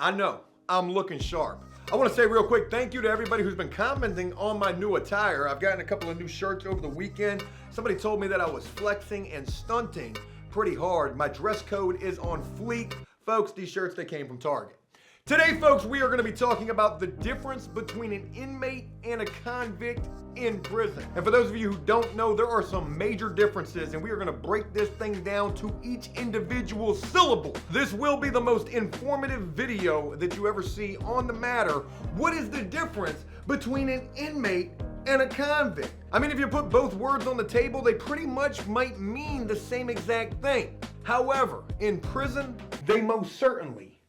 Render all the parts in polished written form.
I know, I'm looking sharp. I want to say real quick, thank you to everybody who's been commenting on my new attire. I've gotten a couple of new shirts over the weekend. Somebody told me that I was flexing and stunting pretty hard. My dress code is on fleek. Folks, these shirts, they came from Target. Today, folks, we are going to be talking about the difference between an inmate and a convict in prison. And for those of you who don't know, there are some major differences, and we are going to break this thing down to each individual syllable. This will be the most informative video that you ever see on the matter. What is the difference between an inmate and a convict? I mean, if you put both words on the table, they pretty much might mean the same exact thing. However, in prison, they most certainly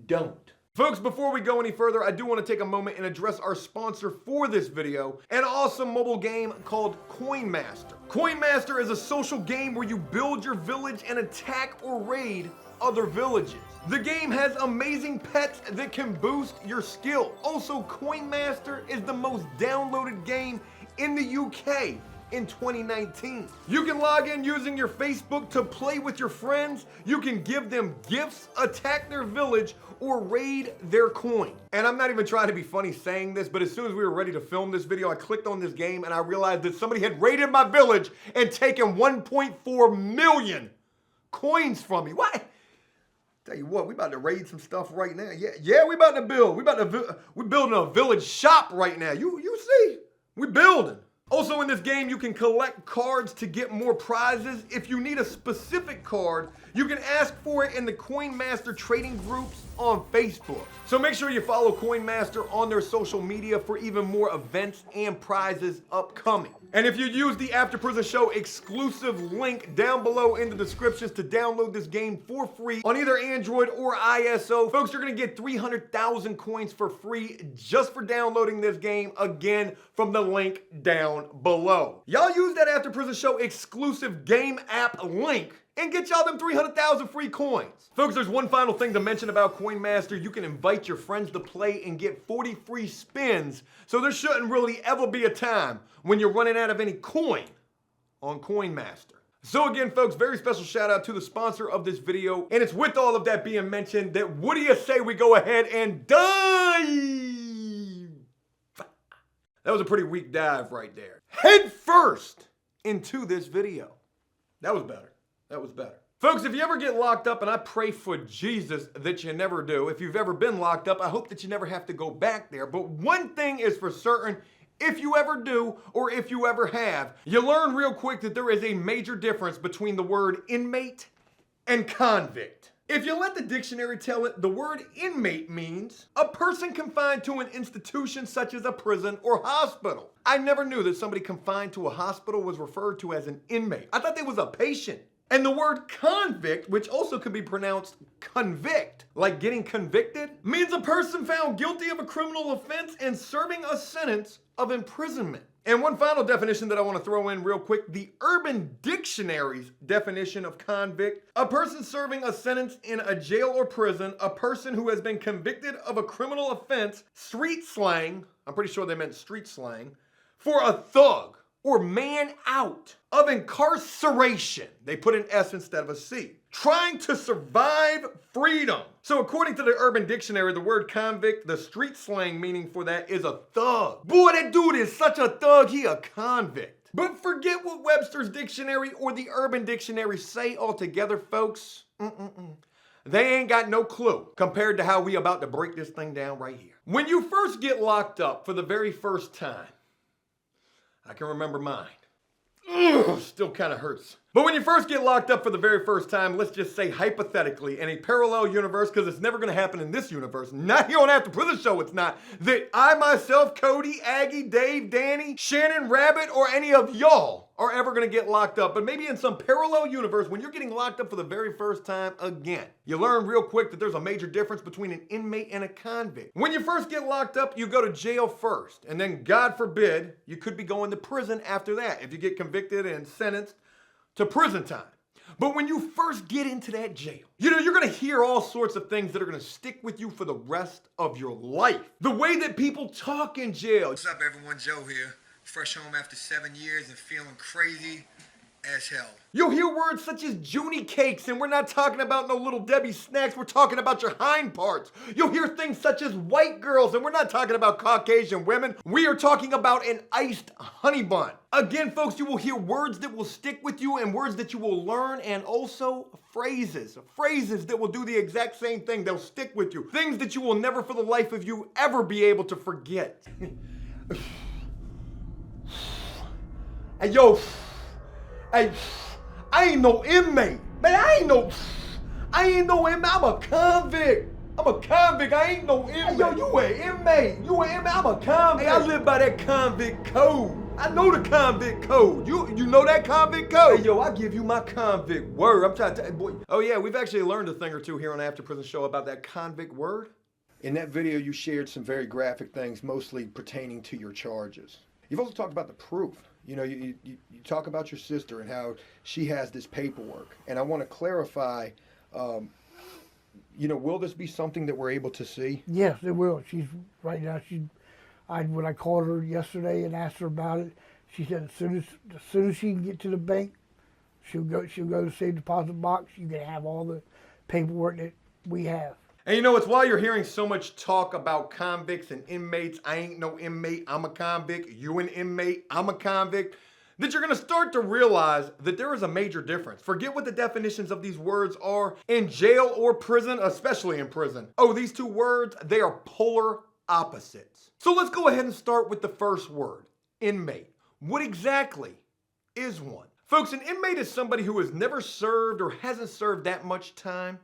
don't. Folks, before we go any further, I do want to take a moment and address our sponsor for this video, an awesome mobile game called Coin Master. Coin Master is a social game where you build your village and attack or raid other villages. The game has amazing pets that can boost your skill. Also, Coin Master is the most downloaded game in the UK in 2019. You can log in using your Facebook to play with your friends. You can give them gifts, attack their village, or raid their coin. And I'm not even trying to be funny saying this, but as soon as we were ready to film this video, I clicked on this game and I realized that somebody had raided my village and taken 1.4 million coins from me. What? Tell you what, we about to raid some stuff right now. Yeah, we about to build. We're building a village shop right now. You see, we building. Also in this game, you can collect cards to get more prizes. If you need a specific card, you can ask for it in the Coin Master trading groups on Facebook. So make sure you follow Coin Master on their social media for even more events and prizes upcoming. And if you use the After Prison Show exclusive link down below in the descriptions to download this game for free on either Android or ISO, folks, you're gonna get 300,000 coins for free just for downloading this game, again, from the link down below. Y'all use that After Prison Show exclusive game app link and get y'all them 300,000 free coins. Folks, there's one final thing to mention about Coin Master. You can invite your friends to play and get 40 free spins, so there shouldn't really ever be a time when you're running out of any coin on Coin Master. So again, folks, very special shout out to the sponsor of this video, and it's with all of that being mentioned that what do you say we go ahead and dive? That was a pretty weak dive right there. Head first into this video. That was better. That was better. Folks, if you ever get locked up, and I pray for Jesus that you never do, if you've ever been locked up, I hope that you never have to go back there. But one thing is for certain, if you ever do, or if you ever have, you learn real quick that there is a major difference between the word inmate and convict. If you let the dictionary tell it, the word inmate means a person confined to an institution such as a prison or hospital. I never knew that somebody confined to a hospital was referred to as an inmate. I thought they was a patient. And the word convict, which also could be pronounced convict, like getting convicted, means a person found guilty of a criminal offense and serving a sentence of imprisonment. And one final definition that I want to throw in real quick, the Urban Dictionary's definition of convict: a person serving a sentence in a jail or prison, a person who has been convicted of a criminal offense, street slang, I'm pretty sure they meant street slang, for a thug or man out of incarceration. They put an S instead of a C. Trying to survive freedom. So according to the Urban Dictionary, the word convict, the street slang meaning for that is a thug. Boy, that dude is such a thug, he a convict. But forget what Webster's Dictionary or the Urban Dictionary say altogether, folks. They ain't got no clue compared to how we about to break this thing down right here. When you first get locked up for the very first time, I can remember mine. Ugh, still kind of hurts. But when you first get locked up for the very first time, let's just say hypothetically, in a parallel universe, because it's never going to happen in this universe, not here on After Prison Show it's not, that I myself, Cody, Aggie, Dave, Danny, Shannon, Rabbit, or any of y'all are ever going to get locked up. But maybe in some parallel universe, when you're getting locked up for the very first time again, you learn real quick that there's a major difference between an inmate and a convict. When you first get locked up, you go to jail first, and then God forbid, you could be going to prison after that if you get convicted and sentenced to prison time. But when you first get into that jail, you're gonna hear all sorts of things that are gonna stick with you for the rest of your life. The way that people talk in jail. What's up, everyone? Joe here. Fresh home after 7 years and feeling crazy as hell. You'll hear words such as Junie cakes, and we're not talking about no Little Debbie snacks, we're talking about your hind parts. You'll hear things such as white girls, and we're not talking about Caucasian women. We are talking about an iced honey bun. Again, folks, you will hear words that will stick with you and words that you will learn, and also phrases that will do the exact same thing. They'll stick with you. Things that you will never for the life of you ever be able to forget. Hey, yo, hey, I ain't no inmate. Man, I ain't no inmate. I'm a convict. I ain't no inmate. Hey, yo, you an inmate. I'm a convict. Hey, I live by that convict code. I know the convict code. You know that convict code? Hey, yo, I give you my convict word. I'm trying to, boy. Oh, yeah, we've actually learned a thing or two here on After Prison Show about that convict word. In that video, you shared some very graphic things, mostly pertaining to your charges. You've also talked about the proof. You know, you talk about your sister and how she has this paperwork. And I want to clarify, you know, will this be something that we're able to see? Yes, it will. She's right now. When I called her yesterday and asked her about it, she said as soon as she can get to the bank, she'll go to the safe deposit box. You can have all the paperwork that we have. And you know, it's while you're hearing so much talk about convicts and inmates, I ain't no inmate, I'm a convict, you an inmate, I'm a convict, that you're gonna start to realize that there is a major difference. Forget what the definitions of these words are in jail or prison, especially in prison. Oh, these two words, they are polar opposites. So let's go ahead and start with the first word, inmate. What exactly is one? Folks, an inmate is somebody who has never served or hasn't served that much time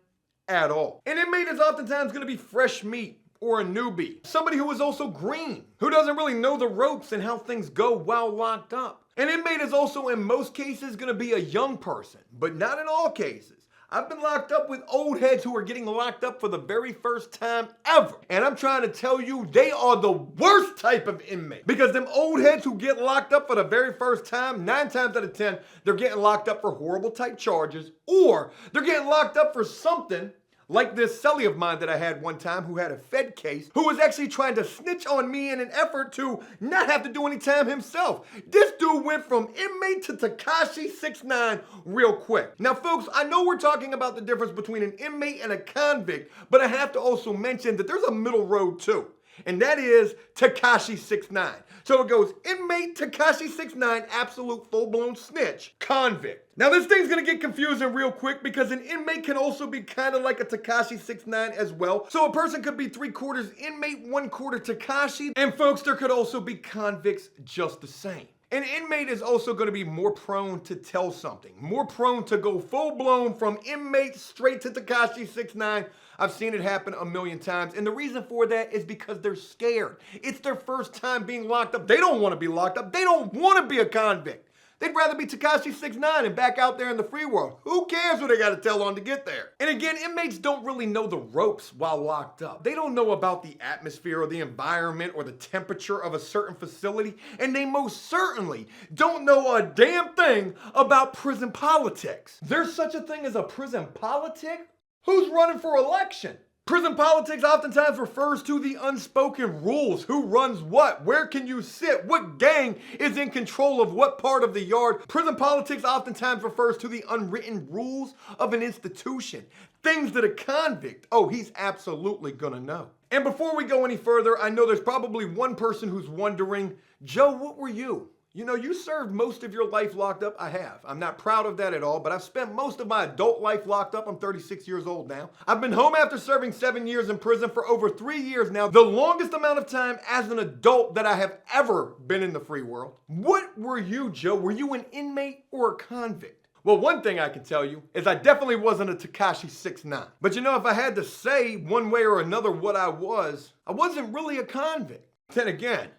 at all. An inmate is oftentimes going to be fresh meat or a newbie. Somebody who is also green, who doesn't really know the ropes and how things go while locked up. An inmate is also in most cases going to be a young person, but not in all cases. I've been locked up with old heads who are getting locked up for the very first time ever. And I'm trying to tell you, they are the worst type of inmate. Because them old heads who get locked up for the very first time, 9 times out of 10, they're getting locked up for horrible type charges, or they're getting locked up for something like this cellie of mine that I had one time who had a Fed case, who was actually trying to snitch on me in an effort to not have to do any time himself. This dude went from inmate to Tekashi 6ix9ine real quick. Now folks, I know we're talking about the difference between an inmate and a convict, but I have to also mention that there's a middle road too. And that is Tekashi 6ix9ine. So it goes inmate, Tekashi 6ix9ine, absolute full-blown snitch, convict. Now this thing's gonna get confusing real quick because an inmate can also be kind of like a Tekashi 6ix9ine as well. So a person could be 3/4 inmate, 1/4 Tekashi. And folks, there could also be convicts just the same. An inmate is also going to be more prone to tell something, more prone to go full-blown from inmate straight to Tekashi 6ix9ine. I've seen it happen a million times, and the reason for that is because they're scared. It's their first time being locked up. They don't want to be locked up. They don't want to be a convict. They'd rather be Tekashi 6ix9ine and back out there in the free world. Who cares what they got to tell on to get there? And again, inmates don't really know the ropes while locked up. They don't know about the atmosphere or the environment or the temperature of a certain facility, and they most certainly don't know a damn thing about prison politics. There's such a thing as a prison politic? Who's running for election? Prison politics oftentimes refers to the unspoken rules. Who runs what? Where can you sit? What gang is in control of what part of the yard? Prison politics oftentimes refers to the unwritten rules of an institution. Things that a convict, oh, he's absolutely gonna know. And before we go any further, I know there's probably one person who's wondering, Joe, what were you? You know, you served most of your life locked up. I have. I'm not proud of that at all, but I've spent most of my adult life locked up. I'm 36 years old now. I've been home after serving 7 years in prison for over 3 years now, the longest amount of time as an adult that I have ever been in the free world. What were you, Joe? Were you an inmate or a convict? Well, one thing I can tell you is I definitely wasn't a Tekashi 6ix9ine. But you know, if I had to say one way or another what I wasn't really a convict. Then again,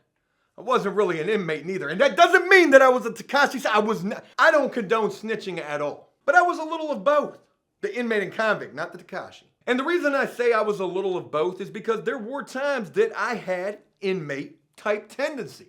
I wasn't really an inmate neither. And that doesn't mean that I was a Tekashi. I don't condone snitching at all. But I was a little of both. The inmate and convict, not the Tekashi. And the reason I say I was a little of both is because there were times that I had inmate type tendencies.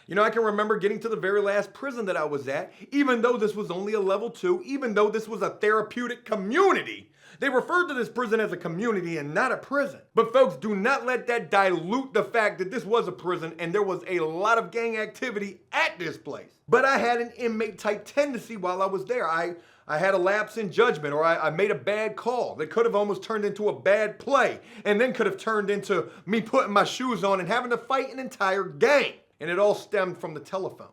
You know, I can remember getting to the very last prison that I was at, even though this was only a level 2, even though this was a therapeutic community. They referred to this prison as a community and not a prison. But folks, do not let that dilute the fact that this was a prison and there was a lot of gang activity at this place. But I had an inmate type tendency while I was there. I had a lapse in judgment, or I made a bad call that could have almost turned into a bad play and then could have turned into me putting my shoes on and having to fight an entire gang. And it all stemmed from the telephone.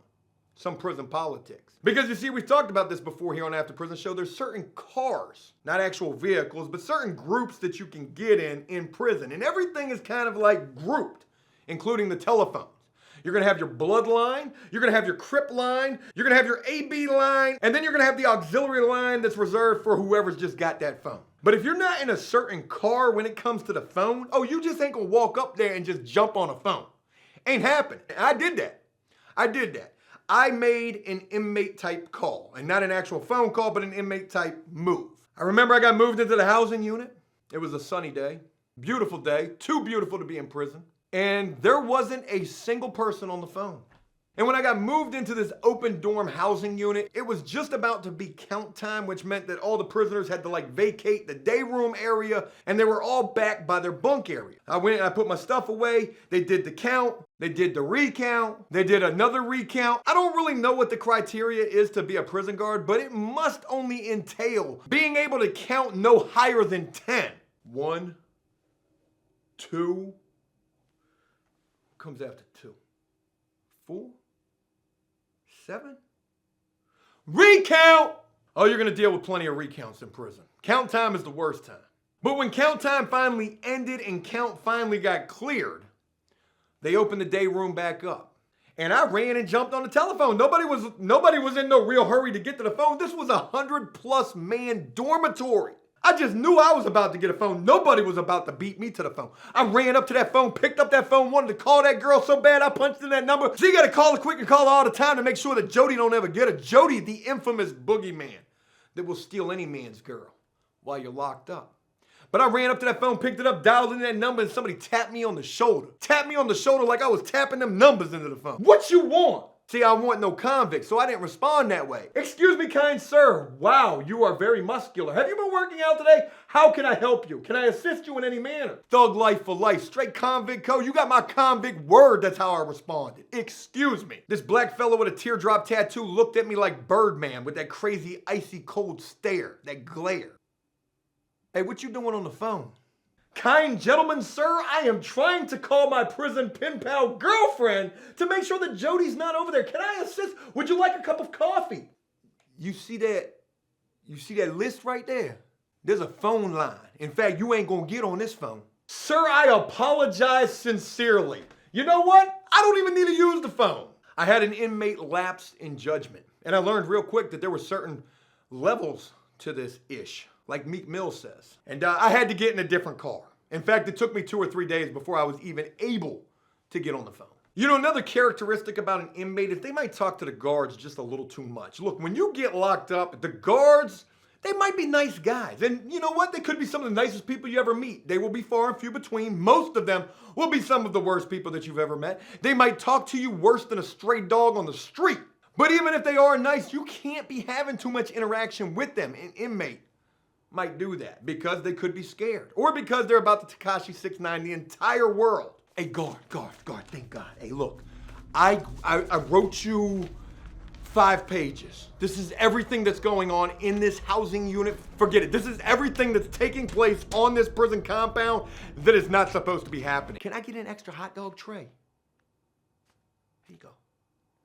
Some prison politics. Because you see, we've talked about this before here on After Prison Show. There's certain cars, not actual vehicles, but certain groups that you can get in prison. And everything is kind of like grouped, including the telephones. You're gonna have your bloodline, you're gonna have your Crip line, you're gonna have your AB line, and then you're gonna have the auxiliary line that's reserved for whoever's just got that phone. But if you're not in a certain car when it comes to the phone, oh, you just ain't gonna walk up there and just jump on a phone. Ain't happening. I did that. I made an inmate type call, and not an actual phone call, but an inmate type move. I remember I got moved into the housing unit. It was a sunny day, beautiful day, too beautiful to be in prison. And there wasn't a single person on the phone. And when I got moved into this open dorm housing unit, it was just about to be count time, which meant that all the prisoners had to vacate the day room area, and they were all back by their bunk area. I went and I put my stuff away. They did the count. They did the recount. They did another recount. I don't really know what the criteria is to be a prison guard, but it must only entail being able to count no higher than 10. 1, 2, comes after 2, 4, 7. Recount! Oh, you're gonna deal with plenty of recounts in prison. Count time is the worst time. But when count time finally ended and count finally got cleared, they opened the day room back up. And I ran and jumped on the telephone. Nobody was in no real hurry to get to the phone. This was a 100+ man dormitory. I just knew I was about to get a phone. Nobody was about to beat me to the phone. I ran up to that phone, picked up that phone, wanted to call that girl so bad I punched in that number. So you gotta call her quick and call her all the time to make sure that Jody don't ever get her. Jody, the infamous boogeyman that will steal any man's girl while you're locked up. But I ran up to that phone, picked it up, dialed in that number, and somebody tapped me on the shoulder. Tapped me on the shoulder like I was tapping them numbers into the phone. What you want? See, I want no convict, so I didn't respond that way. Excuse me, kind sir. Wow, you are very muscular. Have you been working out today? How can I help you? Can I assist you in any manner? Thug life for life, straight convict code. You got my convict word, that's how I responded. Excuse me. This black fellow with a teardrop tattoo looked at me like Birdman with that crazy icy cold stare, that glare. Hey, what you doing on the phone? Kind gentleman, sir, I am trying to call my prison pen pal girlfriend to make sure that Jody's not over there. Can I assist? Would you like a cup of coffee? You see that list right there? There's a phone line. In fact, you ain't gonna get on this phone. Sir, I apologize sincerely. You know what? I don't even need to use the phone. I had an inmate lapse in judgment, and I learned real quick that there were certain levels to this ish, like Meek Mill says. And I had to get in a different car. In fact, it took me 2 or 3 days before I was even able to get on the phone. You know, another characteristic about an inmate is they might talk to the guards just a little too much. Look, when you get locked up, the guards, they might be nice guys. And you know what? They could be some of the nicest people you ever meet. They will be far and few between. Most of them will be some of the worst people that you've ever met. They might talk to you worse than a stray dog on the street. But even if they are nice, you can't be having too much interaction with them. An inmate might do that because they could be scared or because they're about to Tekashi 6ix9ine the entire world. Hey, guard, thank God. Hey, look, I wrote you 5 pages. This is everything that's going on in this housing unit. Forget it. This is everything that's taking place on this prison compound that is not supposed to be happening. Can I get an extra hot dog tray? Here you go.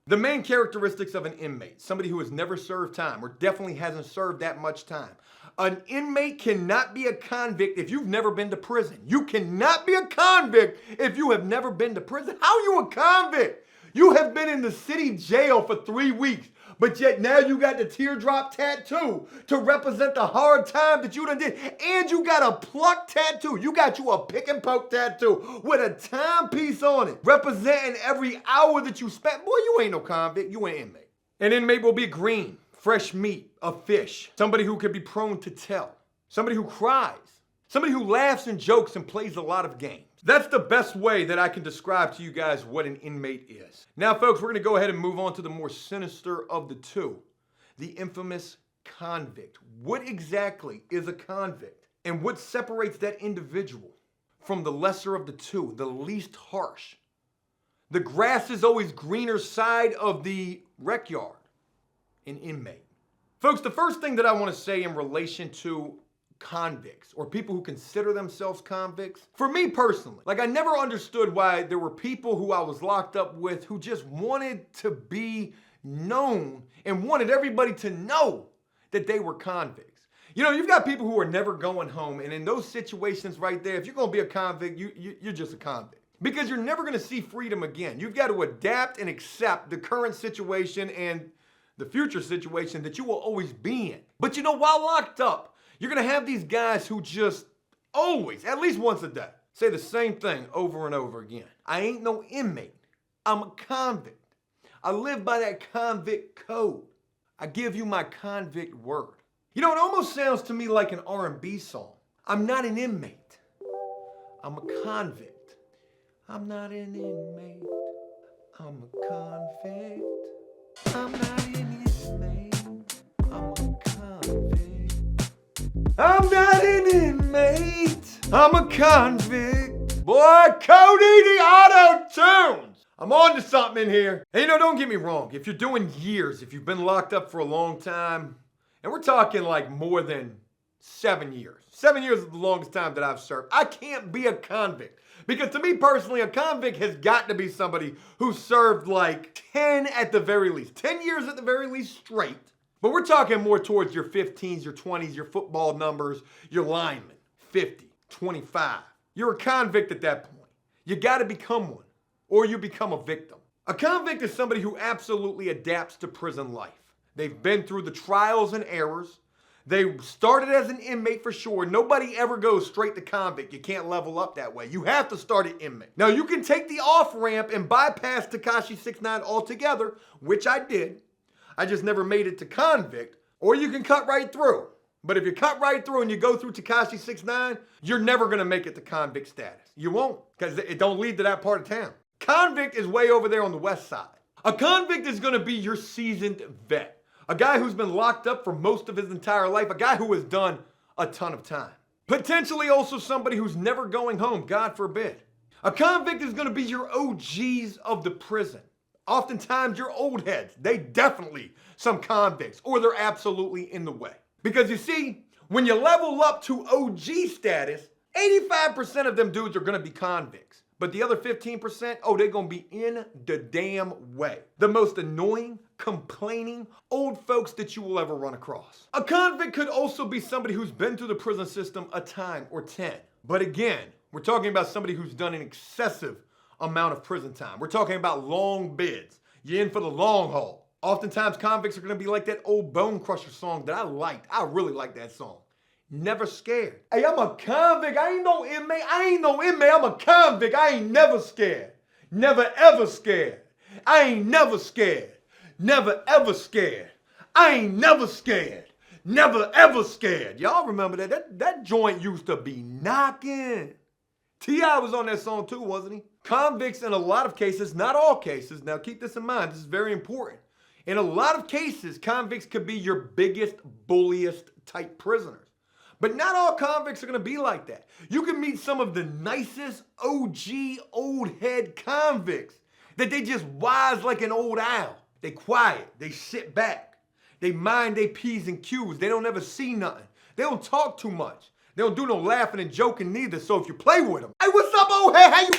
The main characteristics of an inmate, somebody who has never served time or definitely hasn't served that much time. An inmate cannot be a convict if you've never been to prison. You cannot be a convict if you have never been to prison. How are you a convict? You have been in the city jail for 3 weeks, but yet now you got the teardrop tattoo to represent the hard time that you done did. And you got a pluck tattoo. You got you a pick and poke tattoo with a timepiece on it, representing every hour that you spent. Boy, you ain't no convict, you an inmate. An inmate will be green, fresh meat, a fish, somebody who can be prone to tell, somebody who cries, somebody who laughs and jokes and plays a lot of games. That's the best way that I can describe to you guys what an inmate is. Now, folks, we're going to go ahead and move on to the more sinister of the two, the infamous convict. What exactly is a convict? And what separates that individual from the lesser of the two, the least harsh? The grass is always greener side of the rec yard, an inmate. Folks, the first thing that I want to say in relation to convicts or people who consider themselves convicts, for me personally, like I never understood why there were people who I was locked up with who just wanted to be known and wanted everybody to know that they were convicts. You know, you've got people who are never going home, and in those situations right there, if you're going to be a convict, you're just a convict. Because you're never going to see freedom again. You've got to adapt and accept the current situation and the future situation that you will always be in. But you know, while locked up, you're going to have these guys who just always, at least once a day, say the same thing over and over again. I ain't no inmate. I'm a convict. I live by that convict code. I give you my convict word. You know, it almost sounds to me like an R&B song. I'm not an inmate. I'm a convict. I'm not an inmate. I'm a convict. I'm not an inmate. I'm a convict. I'm not an inmate. I'm a convict. Boy, Cody the auto-tunes. I'm on to something in here. And you know, don't get me wrong. If you're doing years, if you've been locked up for a long time, and we're talking like more than 7 years. 7 years is the longest time that I've served. I can't be a convict. Because to me personally, a convict has got to be somebody who served like 10 at the very least. 10 years at the very least straight. But we're talking more towards your 15s, your 20s, your football numbers, your linemen. 50, 25. You're a convict at that point. You got to become one, or you become a victim. A convict is somebody who absolutely adapts to prison life. They've been through the trials and errors. They started as an inmate for sure. Nobody ever goes straight to convict. You can't level up that way. You have to start an inmate. Now, you can take the off-ramp and bypass Tekashi 6ix9ine altogether, which I did. I just never made it to convict. Or you can cut right through. But if you cut right through and you go through Tekashi 6ix9ine, you're never going to make it to convict status. You won't, because it don't lead to that part of town. Convict is way over there on the west side. A convict is going to be your seasoned vet. A guy who's been locked up for most of his entire life. A guy who has done a ton of time. Potentially also somebody who's never going home, God forbid. A convict is going to be your OGs of the prison. Oftentimes your old heads. They definitely some convicts, or they're absolutely in the way. Because you see, when you level up to OG status, 85% of them dudes are going to be convicts. But the other 15%, oh, they're going to be in the damn way. The most annoying, complaining old folks that you will ever run across. A convict could also be somebody who's been through the prison system a time or 10. But again, we're talking about somebody who's done an excessive amount of prison time. We're talking about long bids. You're in for the long haul. Oftentimes, convicts are going to be like that old Bone Crusher song that I liked. I really like that song. Never scared. Hey, I'm a convict. I ain't no inmate. I'm a convict. I ain't never scared. Never ever scared. I ain't never scared. Never ever scared. I ain't never scared. Never ever scared. Y'all remember that? That joint used to be knocking. T.I. was on that song too, wasn't he? Convicts in a lot of cases, not all cases. Now keep this in mind. This is very important. In a lot of cases, convicts could be your biggest, bulliest type prisoners. But not all convicts are going to be like that. You can meet some of the nicest OG old head convicts that they just wise like an old owl. They quiet. They sit back. They mind their P's and Q's. They don't ever see nothing. They don't talk too much. They don't do no laughing and joking neither. So if you play with them, hey, what's up, old head? How you?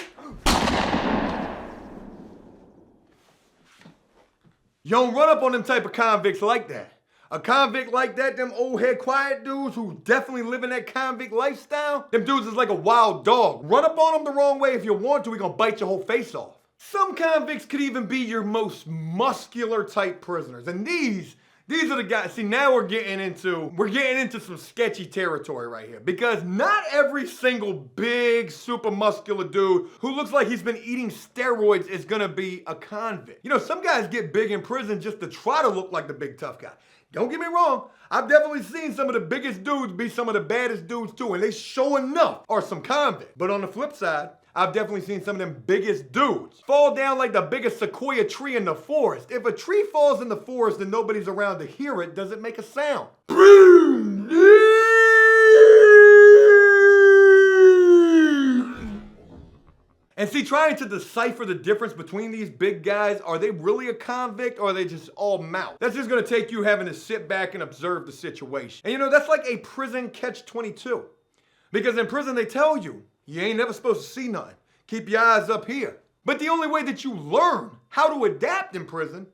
You don't run up on them type of convicts like that. A convict like that, them old head quiet dudes who definitely living that convict lifestyle, them dudes is like a wild dog. Run up on them the wrong way if you want to, we gonna bite your whole face off. Some convicts could even be your most muscular type prisoners. And these are the guys, see now we're getting into some sketchy territory right here. Because not every single big, super muscular dude who looks like he's been eating steroids is gonna be a convict. You know, some guys get big in prison just to try to look like the big tough guy. Don't get me wrong, I've definitely seen some of the biggest dudes be some of the baddest dudes too, and they sure enough are some convicts. But on the flip side, I've definitely seen some of them biggest dudes fall down like the biggest sequoia tree in the forest. If a tree falls in the forest and nobody's around to hear it, does it make a sound? And see, trying to decipher the difference between these big guys, are they really a convict or are they just all mouth? That's just gonna take you having to sit back and observe the situation. And you know, that's like a prison catch-22. Because in prison they tell you, you ain't never supposed to see nothing. Keep your eyes up here. But the only way that you learn how to adapt in prison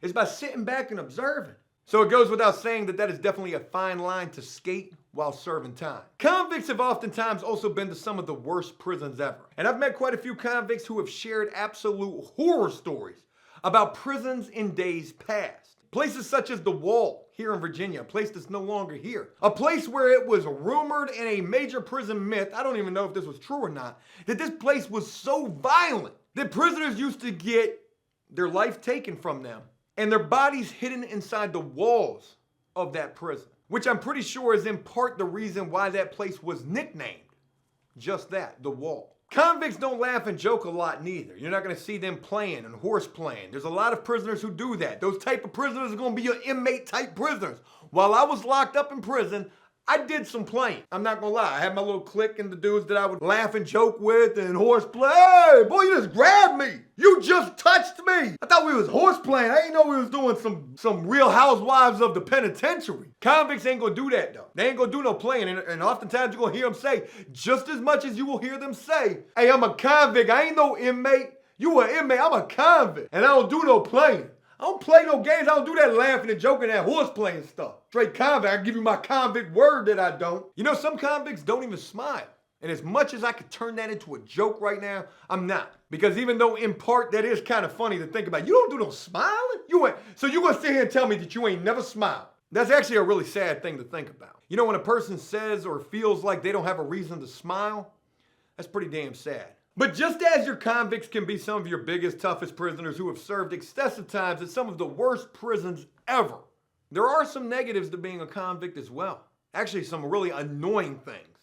is by sitting back and observing. So it goes without saying that is definitely a fine line to skate while serving time. Convicts have oftentimes also been to some of the worst prisons ever. And I've met quite a few convicts who have shared absolute horror stories about prisons in days past. Places such as The Wall here in Virginia, a place that's no longer here. A place where it was rumored in a major prison myth, I don't even know if this was true or not, that this place was so violent that prisoners used to get their life taken from them and their bodies hidden inside the walls of that prison, which I'm pretty sure is in part the reason why that place was nicknamed just that, The Wall. Convicts don't laugh and joke a lot neither. You're not gonna see them playing and horse playing. There's a lot of prisoners who do that. Those type of prisoners are gonna be your inmate type prisoners. While I was locked up in prison, I did some playing. I'm not gonna lie. I had my little clique and the dudes that I would laugh and joke with and horse play. Hey, boy, you just grabbed me. You just touched me. I thought we was horse playing. I didn't know we was doing some Real Housewives of the Penitentiary. Convicts ain't gonna do that though. They ain't gonna do no playing. And oftentimes you're gonna hear them say, just as much as you will hear them say, hey, I'm a convict. I ain't no inmate. You an inmate. I'm a convict. And I don't do no playing. I don't play no games. I don't do that laughing and joking, that horse playing stuff. Straight convict. I can give you my convict word that I don't. You know, some convicts don't even smile. And as much as I could turn that into a joke right now, I'm not. Because even though in part that is kind of funny to think about, you don't do no smiling? So you're gonna sit here and tell me that you ain't never smiled. That's actually a really sad thing to think about. You know, when a person says or feels like they don't have a reason to smile, that's pretty damn sad. But just as your convicts can be some of your biggest, toughest prisoners who have served excessive times at some of the worst prisons ever, there are some negatives to being a convict as well. Actually, some really annoying things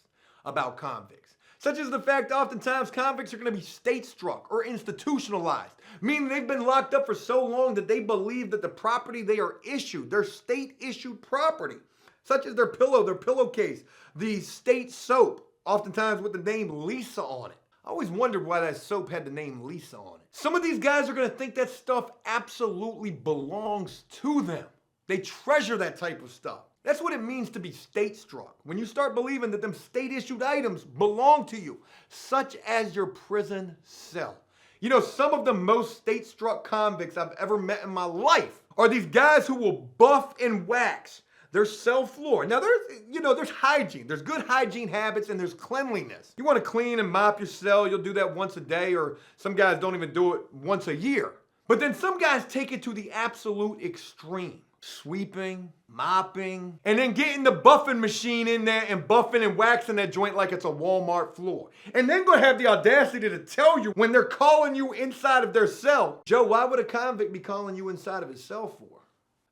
about convicts, such as the fact oftentimes convicts are going to be state-struck or institutionalized, meaning they've been locked up for so long that they believe that the property they are issued, their state-issued property, such as their pillow, their pillowcase, the state soap, oftentimes with the name Lisa on it. I always wondered why that soap had the name Lisa on it. Some of these guys are going to think that stuff absolutely belongs to them. They treasure that type of stuff. That's what it means to be state-struck. When you start believing that them state-issued items belong to you, such as your prison cell. You know, some of the most state-struck convicts I've ever met in my life are these guys who will buff and wax their cell floor. Now there's hygiene. There's good hygiene habits and there's cleanliness. You want to clean and mop your cell, you'll do that once a day, or some guys don't even do it once a year. But then some guys take it to the absolute extreme. Sweeping, mopping, and then getting the buffing machine in there and buffing and waxing that joint like it's a Walmart floor. And then gonna have the audacity to tell you when they're calling you inside of their cell, Joe, why would a convict be calling you inside of his cell for?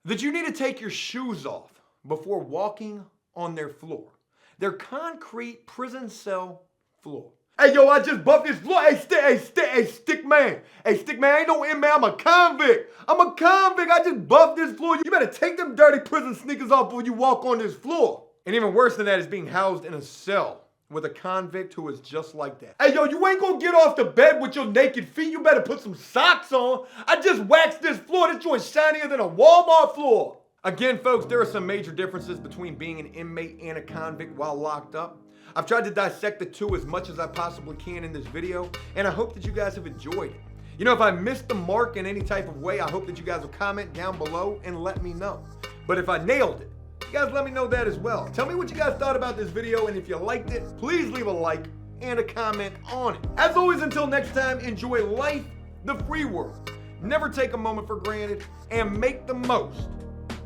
That you need to take your shoes off before walking on their floor. Their concrete prison cell floor. Hey, yo, I just buffed this floor. Hey, stick man. Hey, stick man, I ain't no inmate. I'm a convict. I just buffed this floor. You better take them dirty prison sneakers off before you walk on this floor. And even worse than that is being housed in a cell with a convict who is just like that. Hey, yo, you ain't gonna get off the bed with your naked feet. You better put some socks on. I just waxed this floor. This joint's shinier than a Walmart floor. Again, folks, there are some major differences between being an inmate and a convict while locked up. I've tried to dissect the two as much as I possibly can in this video, and I hope that you guys have enjoyed it. You know, if I missed the mark in any type of way, I hope that you guys will comment down below and let me know. But if I nailed it, you guys let me know that as well. Tell me what you guys thought about this video, and if you liked it, please leave a like and a comment on it. As always, until next time, enjoy life, the free world. Never take a moment for granted, and make the most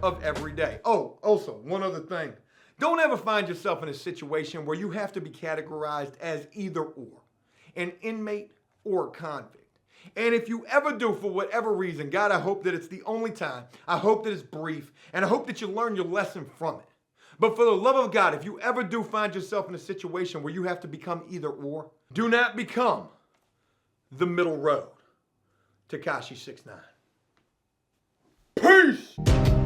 of every day. Oh, also, one other thing. Don't ever find yourself in a situation where you have to be categorized as either or, an inmate or a convict. And if you ever do, for whatever reason, God, I hope that it's the only time, I hope that it's brief, and I hope that you learn your lesson from it. But for the love of God, if you ever do find yourself in a situation where you have to become either or, do not become the middle road. Tekashi 6ix9ine. Peace!